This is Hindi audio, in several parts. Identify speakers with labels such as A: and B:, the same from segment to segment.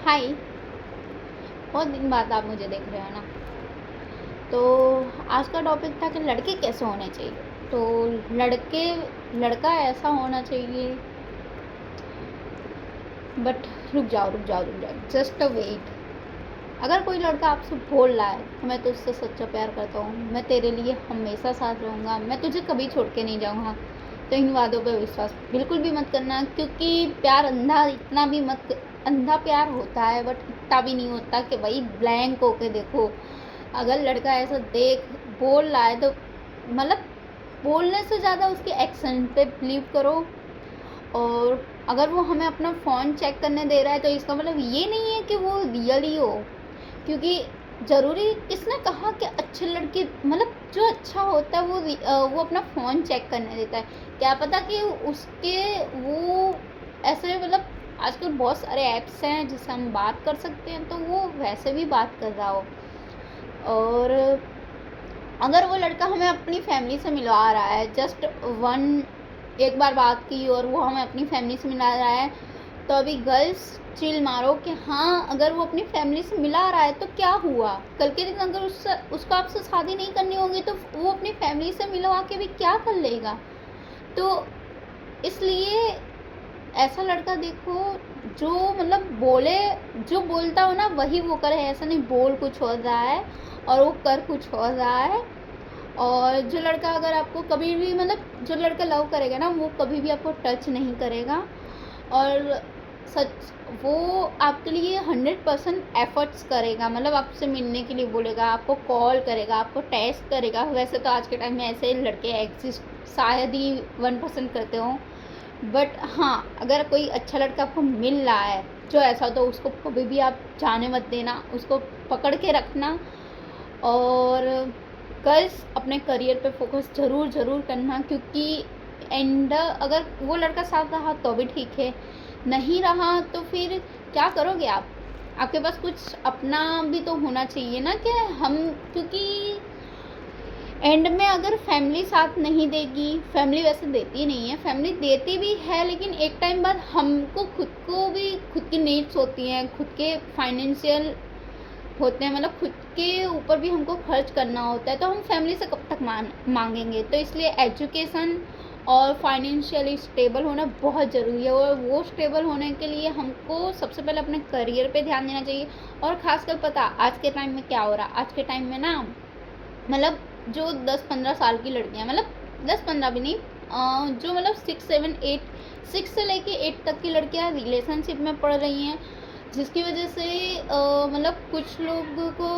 A: हाय। बहुत दिन बाद आप मुझे देख रहे हो ना। तो आज का टॉपिक था कि लड़के कैसे होने चाहिए। तो लड़का ऐसा होना चाहिए। बट रुक जाओ जस्ट अ वेट। अगर कोई लड़का आपसे बोल रहा है कि मैं तुझसे सच्चा प्यार करता हूँ, मैं तेरे लिए हमेशा साथ रहूँगा, मैं तुझे कभी छोड़ के नहीं जाऊँगा, तो इन वादों पे विश्वास बिल्कुल भी मत करना। क्योंकि प्यार अंधा प्यार होता है, बट इतना भी नहीं होता कि भाई ब्लैंक होके देखो। अगर लड़का ऐसा बोल रहा है तो मतलब बोलने से ज़्यादा उसके एक्शन पे बिलीव करो। और अगर वो हमें अपना फ़ोन चेक करने दे रहा है तो इसका मतलब ये नहीं है कि वो रियल ही हो। क्योंकि ज़रूरी किसने कहा कि अच्छे लड़के मतलब जो अच्छा होता है वो अपना फ़ोन चेक करने देता है। क्या पता कि उसके वो ऐसे मतलब आजकल बहुत सारे ऐप्स हैं जिससे हम बात कर सकते हैं, तो वो वैसे भी बात कर रहा हो। और अगर वो लड़का हमें अपनी फैमिली से मिलवा रहा है, एक बार बात की और वो हमें अपनी फैमिली से मिला रहा है, तो अभी गर्ल्स चिल मारो कि हाँ, अगर वो अपनी फैमिली से मिला रहा है तो क्या हुआ। कल के दिन अगर उसको आपसे शादी नहीं करनी होगी तो वो अपनी फैमिली से मिलवा के भी क्या कर लेगा। तो इसलिए ऐसा लड़का देखो जो मतलब जो बोलता हो ना वही वो करे। ऐसा नहीं बोल कुछ हो रहा है और वो कर कुछ हो रहा है। और जो लड़का अगर आपको कभी भी मतलब जो लड़का लव करेगा ना, वो कभी भी आपको टच नहीं करेगा। और सच वो आपके लिए 100% एफर्ट्स करेगा। मतलब आपसे मिलने के लिए बोलेगा, आपको कॉल करेगा, आपको टेक्स्ट करेगा। वैसे तो आज के टाइम में ऐसे लड़के एग्जिस्ट शायद ही 1% करते हो। बट हाँ, अगर कोई अच्छा लड़का आपको मिल रहा है जो ऐसा, तो उसको कभी भी आप जाने मत देना, उसको पकड़ के रखना। और गर्ल्स अपने करियर पे फोकस ज़रूर करना। क्योंकि अगर वो लड़का साथ रहा तो भी ठीक है, नहीं रहा तो फिर क्या करोगे आप। आपके पास कुछ अपना भी तो होना चाहिए ना कि हम। क्योंकि एंड में अगर फैमिली साथ नहीं देगी, फैमिली वैसे देती नहीं है, फैमिली देती भी है, लेकिन एक टाइम बाद हमको खुद की नीड्स होती हैं, खुद के फाइनेंशियल होते हैं, मतलब खुद के ऊपर भी हमको खर्च करना होता है। तो हम फैमिली से कब तक मांगेंगे। तो इसलिए एजुकेशन और फाइनेंशियली स्टेबल होना बहुत ज़रूरी है। और वो स्टेबल होने के लिए हमको सबसे पहले अपने करियर पे ध्यान देना चाहिए। और ख़ासकर पता आज के टाइम में क्या हो रहा है, आज के टाइम में ना मतलब जो 10-15 साल की लड़कियां, मतलब 10-15 भी नहीं, जो मतलब 6 से लेके 8 तक की लड़कियां रिलेशनशिप में पड़ रही हैं, जिसकी वजह से मतलब कुछ लोगों को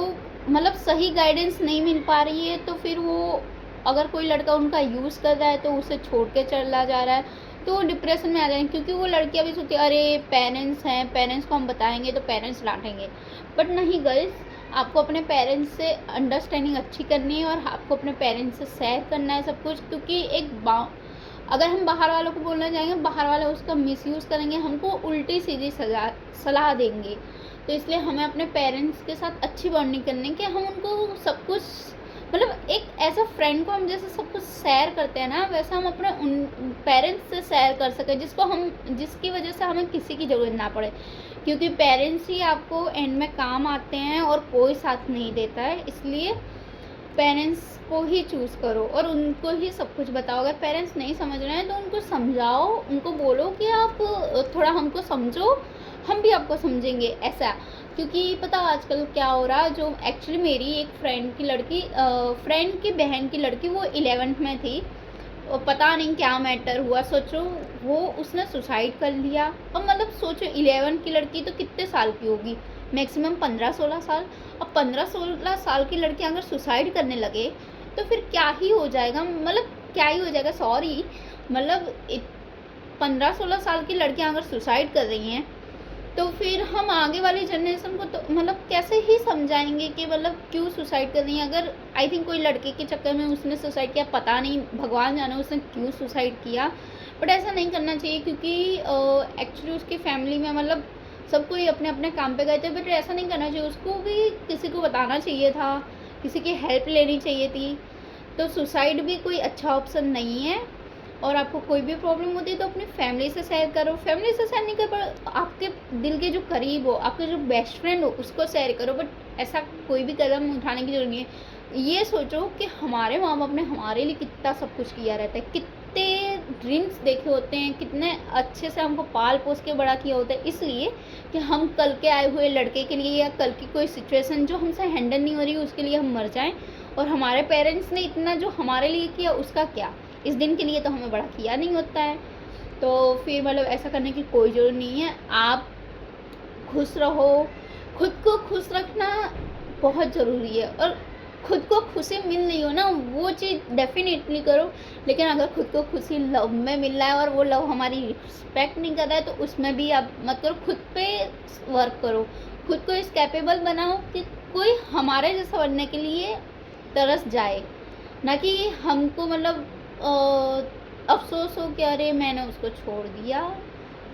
A: मतलब सही गाइडेंस नहीं मिल पा रही है। तो फिर वो अगर कोई लड़का उनका यूज़ कर रहा है तो उसे छोड़ के चला जा रहा है, तो वो डिप्रेशन में आ जाएंगे। क्योंकि वो लड़कियां भी सोचती है अरे पेरेंट्स हैं, पेरेंट्स को हम बताएंगे तो पेरेंट्स डांटेंगे। बट नहीं गर्ल्स, आपको अपने पेरेंट्स से अंडरस्टैंडिंग अच्छी करनी है और आपको अपने पेरेंट्स से शेयर करना है सब कुछ। क्योंकि अगर हम बाहर वालों को बोलना चाहेंगे, बाहर वाले उसका मिसयूज़ करेंगे, हमको उल्टी सीधी सलाह देंगे। तो इसलिए हमें अपने पेरेंट्स के साथ अच्छी बॉन्डिंग करनी है कि हम उनको सब कुछ मतलब एक ऐसा फ्रेंड को हम जैसे सब कुछ शेयर करते हैं ना, वैसा हम अपने उन पेरेंट्स से शेयर कर सकें, जिसकी वजह से हमें किसी की ज़रूरत ना पड़े। क्योंकि पेरेंट्स ही आपको एंड में काम आते हैं और कोई साथ नहीं देता है। इसलिए पेरेंट्स को ही चूज़ करो और उनको ही सब कुछ बताओ। अगर पेरेंट्स नहीं समझ रहे हैं तो उनको समझाओ, उनको बोलो कि आप थोड़ा हमको समझो, हम भी आपको समझेंगे, ऐसा। क्योंकि पता आजकल क्या हो रहा, जो एक्चुअली मेरी एक फ्रेंड की बहन की लड़की, वो 11th में थी, और पता नहीं क्या मैटर हुआ, सोचो वो उसने सुसाइड कर लिया। और मतलब सोचो 11 की लड़की तो कितने साल की होगी, मैक्सिमम 15-16 साल। अब 15-16 साल की लड़की अगर सुसाइड करने लगे तो फिर क्या ही हो जाएगा, मतलब क्या ही हो जाएगा, सॉरी, मतलब 15-16 साल की लड़कियां अगर सुसाइड कर रही हैं तो फिर हम आगे वाली जनरेशन को तो मतलब कैसे ही समझाएंगे कि मतलब क्यों सुसाइड कर रही है। अगर आई थिंक कोई लड़के के चक्कर में उसने सुसाइड किया, पता नहीं, भगवान जाने उसने क्यों सुसाइड किया। बट ऐसा नहीं करना चाहिए क्योंकि एक्चुअली उसकी फैमिली में मतलब सब कोई अपने अपने काम पे गए थे। बट ऐसा नहीं करना चाहिए, उसको भी किसी को बताना चाहिए था, किसी की हेल्प लेनी चाहिए थी। तो सुसाइड भी कोई अच्छा ऑप्शन नहीं है। और आपको कोई भी प्रॉब्लम होती है तो अपनी फैमिली से शेयर करो। फैमिली से शेयर नहीं कर पर आपके दिल के जो करीब हो, आपके जो बेस्ट फ्रेंड हो, उसको शेयर करो। बट ऐसा कोई भी कदम उठाने की ज़रूरत नहीं है। ये सोचो कि हमारे माँ बाप ने हमारे लिए कितना सब कुछ किया रहता है, कितने ड्रीम्स देखे होते हैं, कितने अच्छे से हमको पाल पोस के बड़ा किया होता है, इसलिए कि हम कल के आए हुए लड़के के लिए या कल की कोई सिचुएशन जो हमसे हैंडल नहीं हो रही उसके लिए हम मर जाएं। और हमारे पेरेंट्स ने इतना जो हमारे लिए किया उसका क्या, इस दिन के लिए तो हमें बड़ा किया नहीं होता है। तो फिर मतलब ऐसा करने की कोई ज़रूरत नहीं है। आप खुश रहो, खुद को खुश रखना बहुत ज़रूरी है। और खुद को खुशी मिल रही हो ना, वो चीज़ डेफिनेटली करो। लेकिन अगर खुद को खुशी लव में मिल रहा है और वो लव हमारी रिस्पेक्ट नहीं कर रहा है तो उसमें भी आप मत करो। खुद पे वर्क करो, खुद को इस कैपेबल बनाओ कि कोई हमारे जैसा बनने के लिए तरस जाए, ना कि हमको मतलब अफ़सोस हो कि अरे मैंने उसको छोड़ दिया,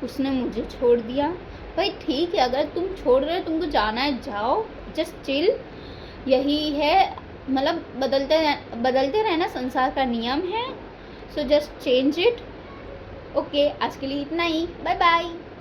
A: उसने मुझे छोड़ दिया। भाई ठीक है, अगर तुम छोड़ रहे हो, तुमको जाना है जाओ, जस्ट चिल। यही है, मतलब बदलते रहना संसार का नियम है। So just change it. Okay, आज के लिए इतना ही। Bye bye.